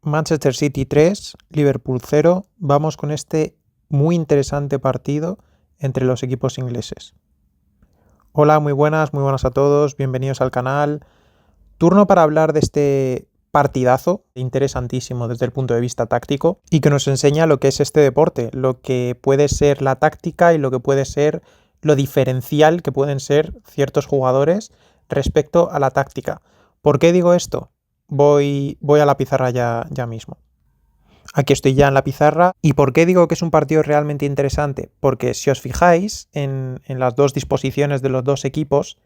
Manchester City 3, Liverpool 0. Vamos con este muy interesante partido entre los equipos ingleses. Hola, muy buenas a todos, bienvenidos al canal. Turno para hablar de este partidazo interesantísimo desde el punto de vista táctico y que nos enseña lo que es este deporte, lo que puede ser la táctica y lo que puede ser lo diferencial que pueden ser ciertos jugadores respecto a la táctica. ¿Por qué digo esto? Voy a la pizarra ya mismo. Aquí estoy ya en la pizarra. ¿Y por qué digo que es un partido realmente interesante? Porque si os fijáis en las dos disposiciones de los dos equipos,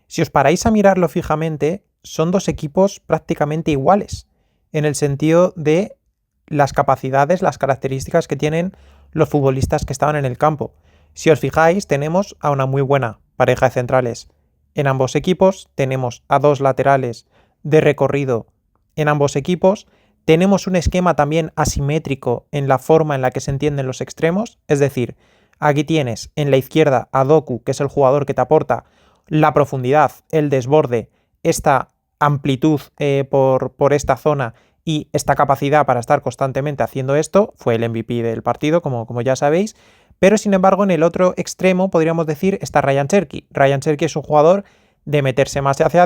si os paráis a mirarlo fijamente, son dos equipos prácticamente iguales, en el sentido de las capacidades, las características que tienen los futbolistas que estaban en el campo. Si os fijáis, tenemos a una muy buena pareja de centrales en ambos equipos, tenemos a dos laterales de recorrido en ambos equipos, tenemos un esquema también asimétrico en la forma en la que se entienden los extremos, es decir, aquí tienes en la izquierda a Doku, que es el jugador que te aporta la profundidad, el desborde, esta amplitud por esta zona y esta capacidad para estar constantemente haciendo esto. Fue el MVP del partido, como ya sabéis. Pero sin embargo, en el otro extremo, podríamos decir, está Ryan Cherki. Ryan Cherki es un jugador de meterse más hacia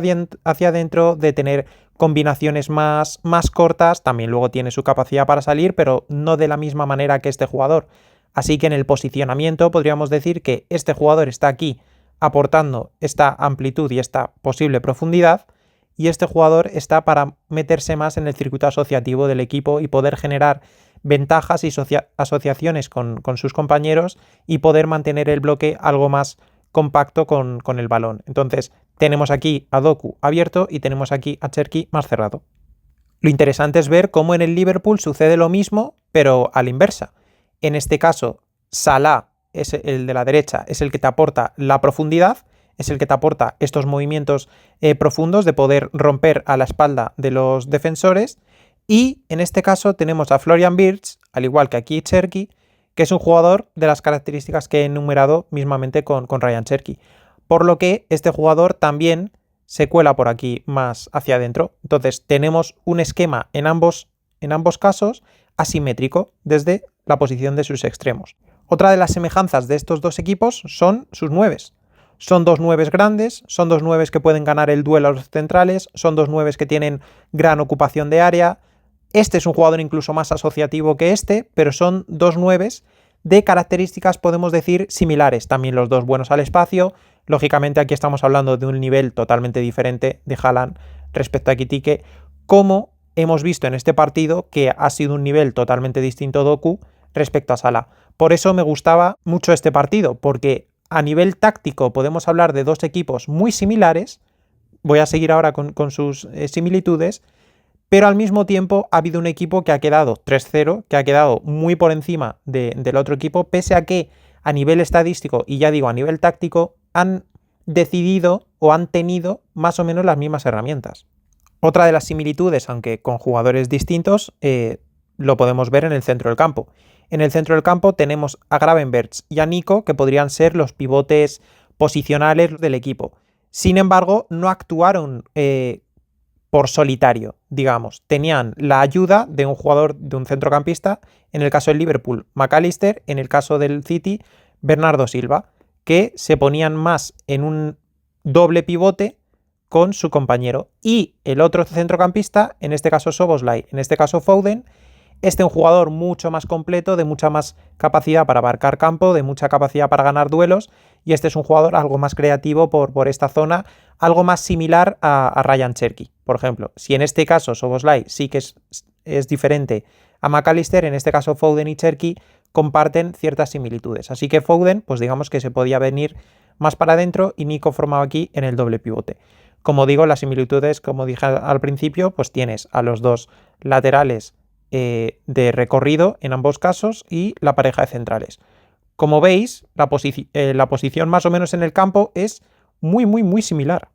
adentro, de tener combinaciones más cortas, también luego tiene su capacidad para salir, pero no de la misma manera que este jugador. Así que en el posicionamiento podríamos decir que este jugador está aquí aportando esta amplitud y esta posible profundidad, y este jugador está para meterse más en el circuito asociativo del equipo y poder generar ventajas y asociaciones con sus compañeros y poder mantener el bloque algo más compacto con el balón. Entonces tenemos aquí a Doku abierto y tenemos aquí a Cherki más cerrado. Lo interesante es ver cómo en el Liverpool sucede lo mismo, pero a la inversa. En este caso, Salah, es el de la derecha, es el que te aporta la profundidad, es el que te aporta estos movimientos profundos de poder romper a la espalda de los defensores. Y en este caso tenemos a Florian Wirtz, al igual que aquí Cherki, que es un jugador de las características que he enumerado mismamente con Ryan Cherki. Por lo que este jugador también se cuela por aquí más hacia adentro. Entonces tenemos un esquema en ambos casos asimétrico desde la posición de sus extremos. Otra de las semejanzas de estos dos equipos son sus nueves. Son dos nueves grandes, son dos nueves que pueden ganar el duelo a los centrales, son dos nueves que tienen gran ocupación de área. Este es un jugador incluso más asociativo que este, pero son dos nueves de características, podemos decir, similares. También los dos buenos al espacio. Lógicamente aquí estamos hablando de un nivel totalmente diferente de Haaland respecto a Ekitike, como hemos visto en este partido que ha sido un nivel totalmente distinto Doku respecto a Salah. Por eso me gustaba mucho este partido, porque a nivel táctico podemos hablar de dos equipos muy similares. Voy a seguir ahora con sus similitudes, pero al mismo tiempo ha habido un equipo que ha quedado 3-0, que ha quedado muy por encima del otro equipo, pese a que a nivel estadístico y ya digo a nivel táctico han decidido o han tenido más o menos las mismas herramientas. Otra de las similitudes, aunque con jugadores distintos, lo podemos ver en el centro del campo. En el centro del campo tenemos a Gravenberch y a Nico, que podrían ser los pivotes posicionales del equipo. Sin embargo, no actuaron por solitario, digamos. Tenían la ayuda de un jugador, de un centrocampista, en el caso del Liverpool, McAllister, en el caso del City, Bernardo Silva, que se ponían más en un doble pivote con su compañero. Y el otro centrocampista, en este caso Szoboszlai, en este caso Foden, un jugador mucho más completo, de mucha más capacidad para abarcar campo, de mucha capacidad para ganar duelos, y este es un jugador algo más creativo por esta zona, algo más similar a Ryan Cherki, por ejemplo. Si en este caso Szoboszlai sí que es diferente a McAllister, en este caso Foden y Cherki comparten ciertas similitudes. Así que Foden, pues digamos que se podía venir más para adentro y Nico formaba aquí en el doble pivote. Como digo, las similitudes, como dije al principio, pues tienes a los dos laterales de recorrido en ambos casos y la pareja de centrales. Como veis, la posición más o menos en el campo es muy similar.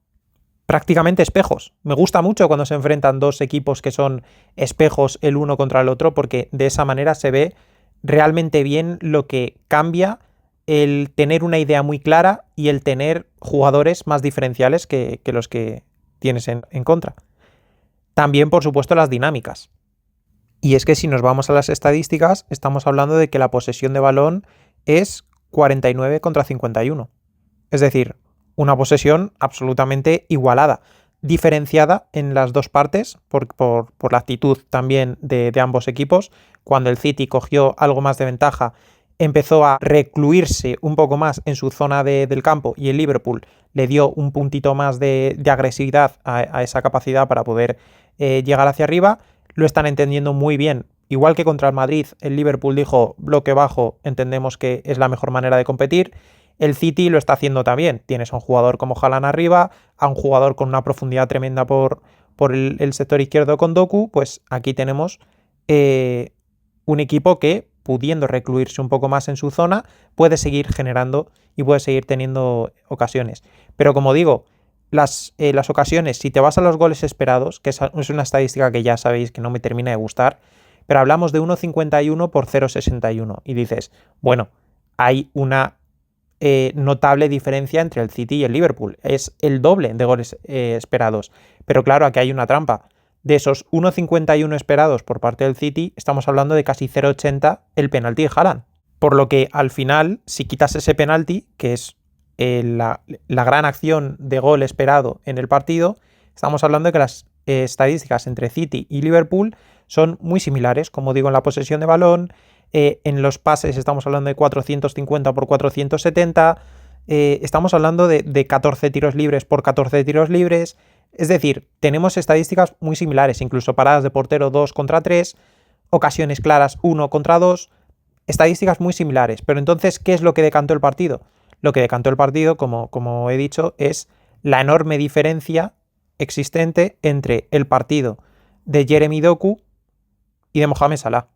Prácticamente espejos. Me gusta mucho cuando se enfrentan dos equipos que son espejos el uno contra el otro, porque de esa manera se ve realmente bien lo que cambia el tener una idea muy clara y el tener jugadores más diferenciales que los que tienes en contra. También, por supuesto, las dinámicas. Y es que si nos vamos a las estadísticas, estamos hablando de que la posesión de balón es 49 contra 51. Es decir, una posesión absolutamente igualada, diferenciada en las dos partes por la actitud también de ambos equipos. Cuando el City cogió algo más de ventaja, empezó a recluirse un poco más en su zona del campo y el Liverpool le dio un puntito más de agresividad a esa capacidad para poder llegar hacia arriba. Lo están entendiendo muy bien. Igual que contra el Madrid, el Liverpool dijo bloque bajo, entendemos que es la mejor manera de competir. El City lo está haciendo también. Tienes a un jugador como Haaland arriba, a un jugador con una profundidad tremenda por el sector izquierdo con Doku. Pues aquí tenemos un equipo que, pudiendo recluirse un poco más en su zona, puede seguir generando y puede seguir teniendo ocasiones. Pero como digo, las ocasiones, si te vas a los goles esperados, que es una estadística que ya sabéis que no me termina de gustar, pero hablamos de 1,51 por 0,61 y dices, bueno, hay una notable diferencia entre el City y el Liverpool. Es el doble de goles esperados. Pero claro, aquí hay una trampa. De esos 1,51 esperados por parte del City, estamos hablando de casi 0,80 el penalti de Haaland. Por lo que al final, si quitas ese penalti, que es la gran acción de gol esperado en el partido, estamos hablando de que las estadísticas entre City y Liverpool son muy similares, como digo, en la posesión de balón, en los pases estamos hablando de 450 por 470, estamos hablando de 14 tiros libres por 14 tiros libres, es decir, tenemos estadísticas muy similares, incluso paradas de portero 2 contra 3, ocasiones claras 1 contra 2, estadísticas muy similares. Pero entonces, ¿qué es lo que decantó el partido? Lo que decantó el partido, como he dicho, es la enorme diferencia existente entre el partido de Jeremy Doku y de Mohamed Salah.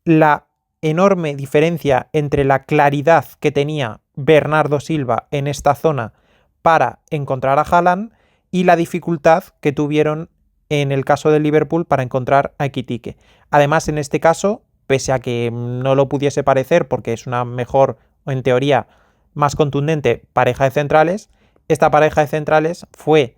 La enorme diferencia entre la claridad que tenía Bernardo Silva en esta zona para encontrar a Haaland y la dificultad que tuvieron en el caso del Liverpool para encontrar a Ekitike. Además, en este caso, pese a que no lo pudiese parecer porque es una mejor, o en teoría, más contundente pareja de centrales, esta pareja de centrales fue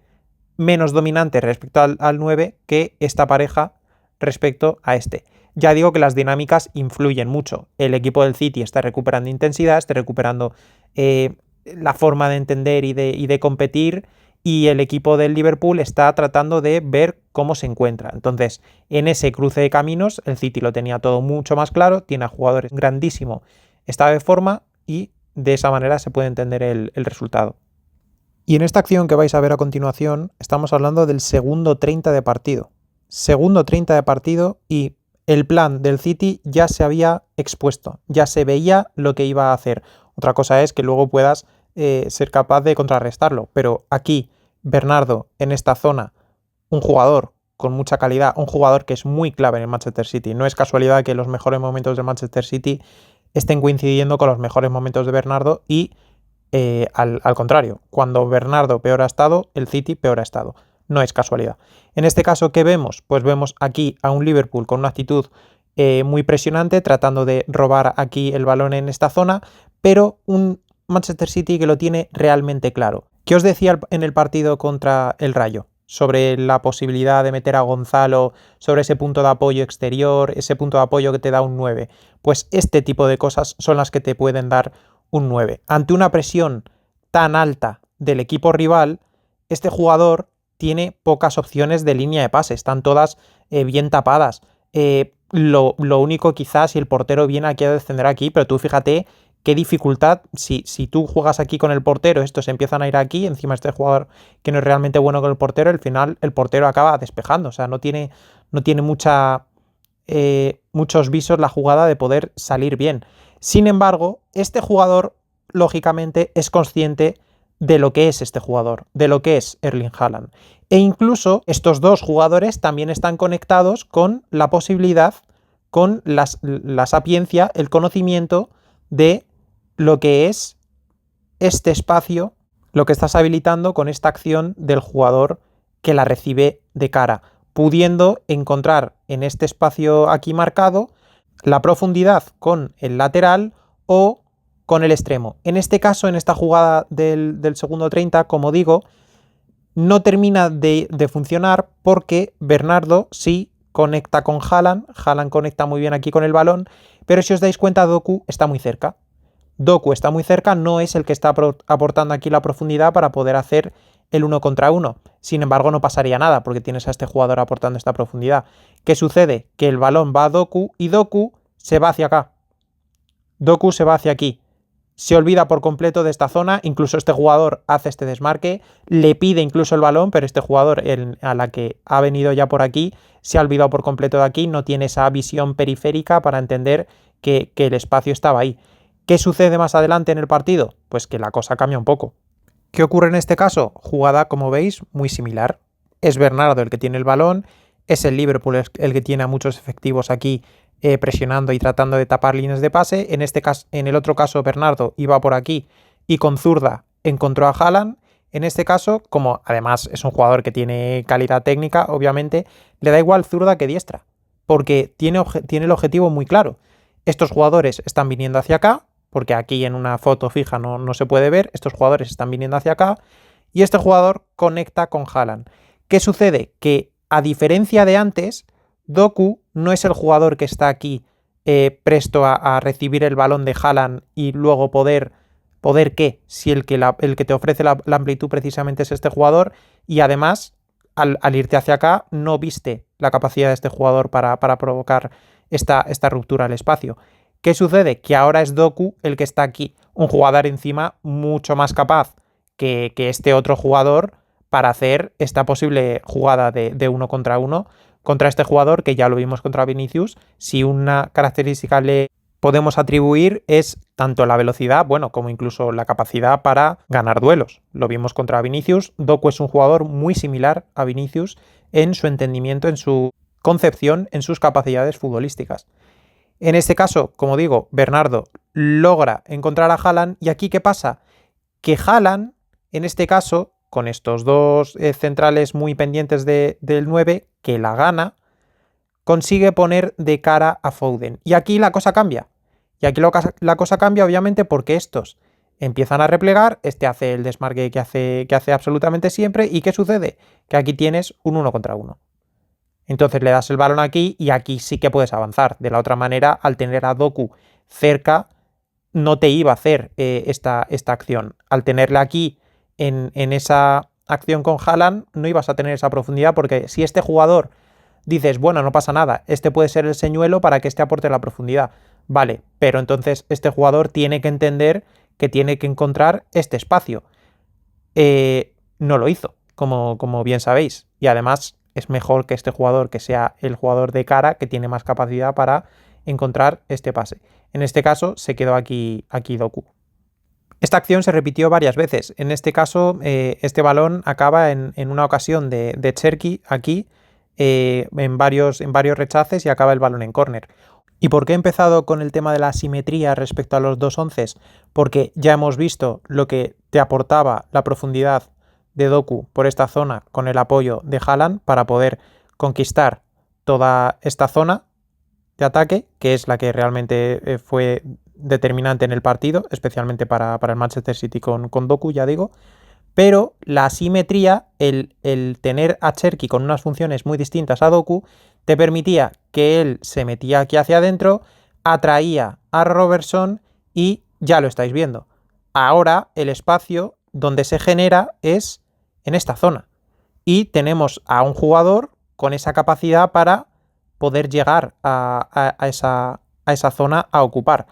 menos dominante respecto al 9 que esta pareja respecto a este. Ya digo que las dinámicas influyen mucho. El equipo del City está recuperando intensidad, está recuperando la forma de entender y de competir, y el equipo del Liverpool está tratando de ver cómo se encuentra. Entonces, en ese cruce de caminos, el City lo tenía todo mucho más claro, tiene a jugadores grandísimo estado de forma y de esa manera se puede entender el resultado. Y en esta acción que vais a ver a continuación, estamos hablando del segundo 30 de partido. Segundo 30 de partido y el plan del City ya se había expuesto, ya se veía lo que iba a hacer. Otra cosa es que luego puedas ser capaz de contrarrestarlo, pero aquí Bernardo en esta zona, un jugador con mucha calidad, un jugador que es muy clave en el Manchester City. No es casualidad que los mejores momentos del Manchester City estén coincidiendo con los mejores momentos de Bernardo y al contrario, cuando Bernardo peor ha estado, el City peor ha estado. No es casualidad. En este caso, ¿qué vemos? Pues vemos aquí a un Liverpool con una actitud muy presionante, tratando de robar aquí el balón en esta zona, pero un Manchester City que lo tiene realmente claro. ¿Qué os decía en el partido contra el Rayo? Sobre la posibilidad de meter a Gonzalo, sobre ese punto de apoyo exterior, ese punto de apoyo que te da un 9. Pues este tipo de cosas son las que te pueden dar un 9. Ante una presión tan alta del equipo rival, este jugador tiene pocas opciones de línea de pase, están todas bien tapadas. Lo único quizás si el portero viene aquí a descender aquí, pero tú fíjate qué dificultad, si tú juegas aquí con el portero, estos empiezan a ir aquí, encima este jugador que no es realmente bueno con el portero, al final el portero acaba despejando, o sea, no tiene muchos visos la jugada de poder salir bien. Sin embargo, este jugador, lógicamente, es consciente de lo que es este jugador, de lo que es Erling Haaland. E incluso estos dos jugadores también están conectados con la posibilidad, con la sapiencia, el conocimiento de lo que es este espacio, lo que estás habilitando con esta acción del jugador que la recibe de cara, pudiendo encontrar en este espacio aquí marcado la profundidad con el lateral o con el extremo. En este caso, en esta jugada del segundo 30, como digo, no termina de funcionar porque Bernardo sí conecta con Haaland, Haaland conecta muy bien aquí con el balón, pero si os dais cuenta, Doku está muy cerca. Doku está muy cerca, no es el que está aportando aquí la profundidad para poder hacer el 1 contra 1. Sin embargo, no pasaría nada porque tienes a este jugador aportando esta profundidad. ¿Qué sucede? Que el balón va a Doku y Doku se va hacia acá. Doku se va hacia aquí. Se olvida por completo de esta zona, incluso este jugador hace este desmarque, le pide incluso el balón, pero este jugador a la que ha venido ya por aquí se ha olvidado por completo de aquí, no tiene esa visión periférica para entender que el espacio estaba ahí. ¿Qué sucede más adelante en el partido? Pues que la cosa cambia un poco. ¿Qué ocurre en este caso? Jugada, como veis, muy similar. Es Bernardo el que tiene el balón, es el Liverpool el que tiene a muchos efectivos aquí presionando y tratando de tapar líneas de pase. En este caso, en el otro caso, Bernardo iba por aquí y con zurda encontró a Haaland. En este caso, como además es un jugador que tiene calidad técnica, obviamente, le da igual zurda que diestra, porque tiene el objetivo muy claro. Estos jugadores están viniendo hacia acá, porque aquí en una foto fija no se puede ver, estos jugadores están viniendo hacia acá, y este jugador conecta con Haaland. ¿Qué sucede? Que a diferencia de antes, Doku no es el jugador que está aquí presto a recibir el balón de Haaland y luego poder ¿qué? Si el que te ofrece la amplitud precisamente es este jugador, y además al irte hacia acá no viste la capacidad de este jugador para provocar esta ruptura al espacio. ¿Qué sucede? Que ahora es Doku el que está aquí, un jugador encima mucho más capaz que este otro jugador para hacer esta posible jugada de 1 contra 1 contra este jugador, que ya lo vimos contra Vinicius. Si una característica le podemos atribuir es tanto la velocidad, bueno, como incluso la capacidad para ganar duelos. Lo vimos contra Vinicius. Doku es un jugador muy similar a Vinicius en su entendimiento, en su concepción, en sus capacidades futbolísticas. En este caso, como digo, Bernardo logra encontrar a Haaland, y aquí ¿qué pasa? Que Haaland, en este caso, con estos dos centrales muy pendientes del 9, que la gana, consigue poner de cara a Foden. Y aquí la cosa cambia. Y aquí la cosa cambia, obviamente, porque estos empiezan a replegar, este hace el desmarque que hace absolutamente siempre, ¿y qué sucede? Que aquí tienes un 1 contra 1. Entonces le das el balón aquí y aquí sí que puedes avanzar. De la otra manera, al tener a Doku cerca, no te iba a hacer esta acción. Al tenerla aquí en esa acción con Haaland, no ibas a tener esa profundidad, porque si este jugador dices, bueno, no pasa nada, este puede ser el señuelo para que este aporte la profundidad. Vale, pero entonces este jugador tiene que entender que tiene que encontrar este espacio. No lo hizo, como bien sabéis. Y además es mejor que este jugador, que sea el jugador de cara, que tiene más capacidad para encontrar este pase. En este caso se quedó aquí Doku. Esta acción se repitió varias veces. En este caso, este balón acaba en una ocasión de Cherki aquí, en varios rechaces, y acaba el balón en córner. ¿Y por qué he empezado con el tema de la asimetría respecto a los dos onces? Porque ya hemos visto lo que te aportaba la profundidad de Doku por esta zona con el apoyo de Haaland para poder conquistar toda esta zona de ataque, que es la que realmente fue determinante en el partido, especialmente para el Manchester City con Doku, ya digo. Pero la asimetría, el tener a Cherki con unas funciones muy distintas a Doku, te permitía que él se metía aquí hacia adentro, atraía a Robertson y ya lo estáis viendo. Ahora el espacio donde se genera es en esta zona. Y tenemos a un jugador con esa capacidad para poder llegar a esa zona a ocupar.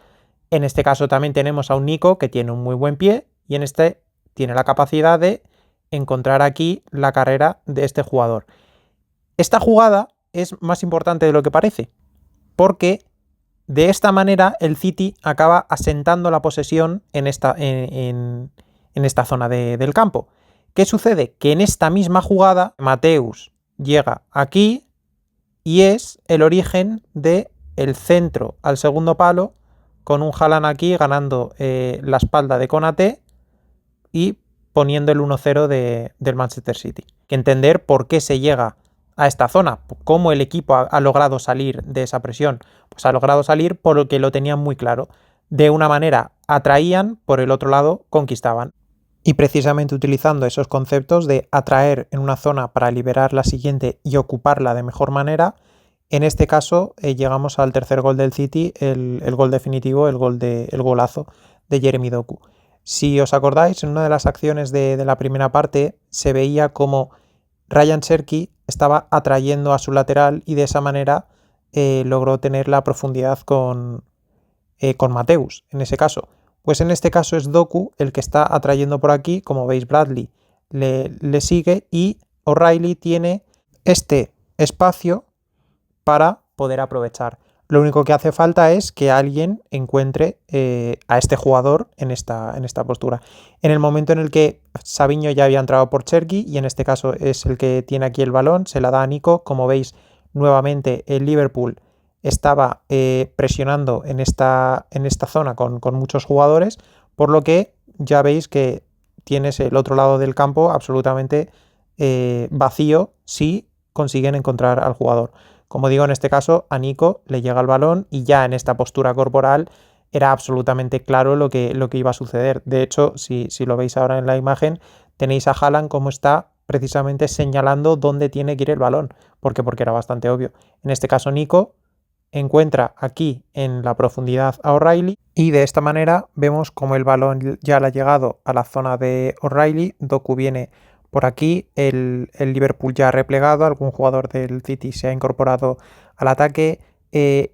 En este caso también tenemos a un Nico que tiene un muy buen pie, y en este tiene la capacidad de encontrar aquí la carrera de este jugador. Esta jugada es más importante de lo que parece, porque de esta manera el City acaba asentando la posesión en esta zona del campo. ¿Qué sucede? Que en esta misma jugada Mateus llega aquí y es el origen del centro al segundo palo, con un Haaland aquí ganando la espalda de Konaté y poniendo el 1-0 del Manchester City. Hay que entender por qué se llega a esta zona, cómo el equipo ha logrado salir de esa presión. Pues ha logrado salir porque lo tenían muy claro. De una manera atraían, por el otro lado conquistaban. Y precisamente utilizando esos conceptos de atraer en una zona para liberar la siguiente y ocuparla de mejor manera, En este caso llegamos al tercer gol del City, el gol definitivo, el golazo de Jeremy Doku. Si os acordáis, en una de las acciones de la primera parte se veía como Ryan Cherki estaba atrayendo a su lateral y de esa manera logró tener la profundidad con Mateus, en ese caso. Pues en este caso es Doku el que está atrayendo por aquí, como veis Bradley le sigue y O'Reilly tiene este espacio para poder aprovechar. Lo único que hace falta es que alguien encuentre a este jugador en esta postura. En el momento en el que Savinho ya había entrado por Cherki y en este caso es el que tiene aquí el balón, se la da a Nico. Como veis, nuevamente el Liverpool estaba presionando en esta zona con muchos jugadores, por lo que ya veis que tienes el otro lado del campo absolutamente vacío si consiguen encontrar al jugador. Como digo, en este caso a Nico le llega el balón y ya en esta postura corporal era absolutamente claro lo que iba a suceder. De hecho, si lo veis ahora en la imagen, tenéis a Haaland como está precisamente señalando dónde tiene que ir el balón. ¿Por qué? Porque era bastante obvio. En este caso Nico encuentra aquí en la profundidad a O'Reilly y de esta manera vemos como el balón ya le ha llegado a la zona de O'Reilly. Doku viene por aquí, el Liverpool ya ha replegado, algún jugador del City se ha incorporado al ataque.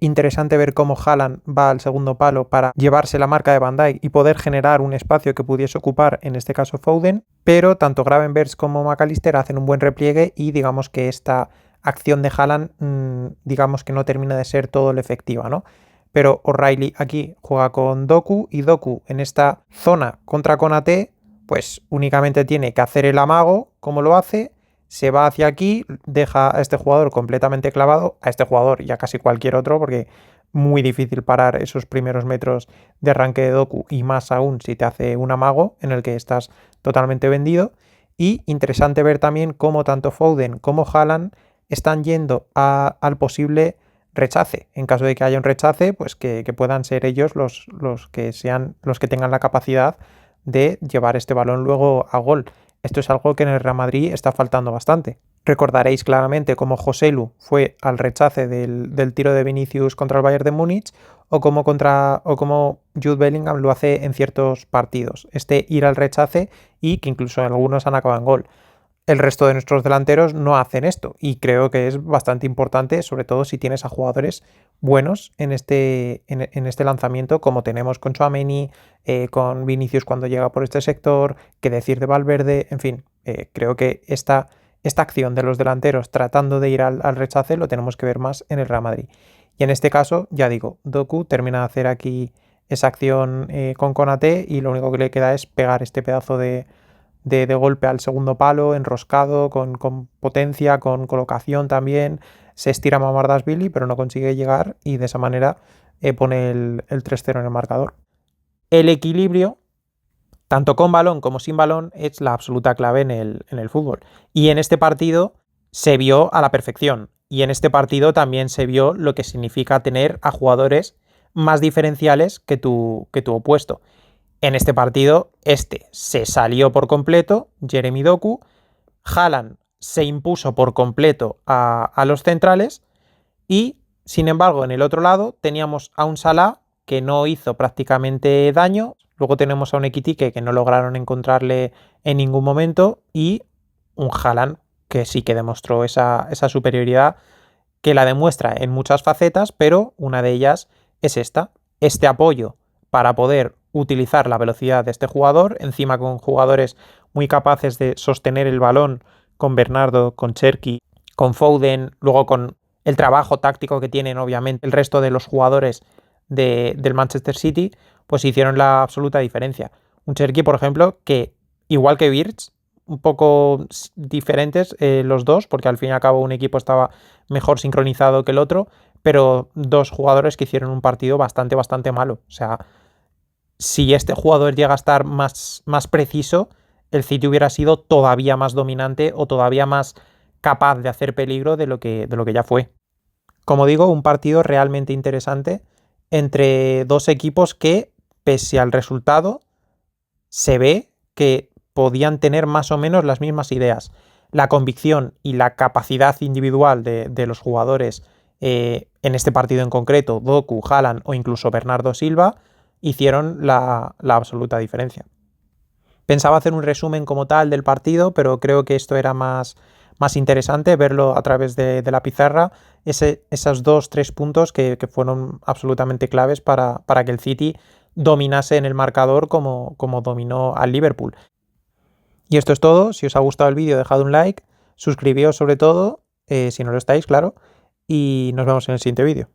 Interesante ver cómo Haaland va al segundo palo para llevarse la marca de Van Dijk y poder generar un espacio que pudiese ocupar, en este caso Foden, pero tanto Gravenberch como McAllister hacen un buen repliegue y digamos que esta acción de Haaland digamos que no termina de ser todo lo efectiva, ¿no? Pero O'Reilly aquí juega con Doku y Doku en esta zona contra Konaté pues únicamente tiene que hacer el amago, como lo hace, se va hacia aquí, deja a este jugador completamente clavado, a este jugador y a casi cualquier otro, porque muy difícil parar esos primeros metros de arranque de Doku y más aún si te hace un amago en el que estás totalmente vendido. Y interesante ver también cómo tanto Foden como Haaland están yendo al posible rechace. En caso de que haya un rechace, pues que puedan ser ellos los que sean los que tengan la capacidad de llevar este balón luego a gol. Esto es algo que en el Real Madrid está faltando bastante. Recordaréis claramente cómo Joselu fue al rechace del tiro de Vinicius contra el Bayern de Múnich o como Jude Bellingham lo hace en ciertos partidos. Este ir al rechace y que incluso algunos han acabado en gol. El resto de nuestros delanteros no hacen esto y creo que es bastante importante, sobre todo si tienes a jugadores buenos en este lanzamiento, como tenemos con Tchouaméni, con Vinicius cuando llega por este sector, qué decir de Valverde, en fin, creo que esta acción de los delanteros tratando de ir al rechace lo tenemos que ver más en el Real Madrid. Y en este caso, ya digo, Doku termina de hacer aquí esa acción con Konaté y lo único que le queda es pegar este pedazo de golpe al segundo palo, enroscado, con potencia, con colocación también. Se estira Mamardashvili, pero no consigue llegar y de esa manera pone el 3-0 en el marcador. El equilibrio, tanto con balón como sin balón, es la absoluta clave en el fútbol. Y en este partido se vio a la perfección. Y en este partido también se vio lo que significa tener a jugadores más diferenciales que tu opuesto. En este partido, se salió por completo, Jeremy Doku. Haaland se impuso por completo a los centrales y, sin embargo, en el otro lado teníamos a un Salah que no hizo prácticamente daño. Luego tenemos a un Ekitike que no lograron encontrarle en ningún momento y un Haaland que sí que demostró esa superioridad, que la demuestra en muchas facetas, pero una de ellas es este apoyo para poder utilizar la velocidad de este jugador, encima con jugadores muy capaces de sostener el balón, con Bernardo, con Cherki, con Foden, luego con el trabajo táctico que tienen obviamente el resto de los jugadores del Manchester City, pues hicieron la absoluta diferencia. Un Cherki, por ejemplo, que igual que Wirtz, un poco diferentes los dos, porque al fin y al cabo un equipo estaba mejor sincronizado que el otro, pero dos jugadores que hicieron un partido bastante malo. O sea, si este jugador llega a estar más preciso, el City hubiera sido todavía más dominante o todavía más capaz de hacer peligro de lo que ya fue. Como digo, un partido realmente interesante entre dos equipos que, pese al resultado, se ve que podían tener más o menos las mismas ideas. La convicción y la capacidad individual de los jugadores en este partido en concreto, Doku, Haaland o incluso Bernardo Silva hicieron la absoluta diferencia. Pensaba hacer un resumen como tal del partido, pero creo que esto era más interesante, verlo a través de la pizarra, esos 2-3 puntos que fueron absolutamente claves para que el City dominase en el marcador como dominó al Liverpool. Y esto es todo. Si os ha gustado el vídeo, dejad un like, suscribíos sobre todo, si no lo estáis, claro, y nos vemos en el siguiente vídeo.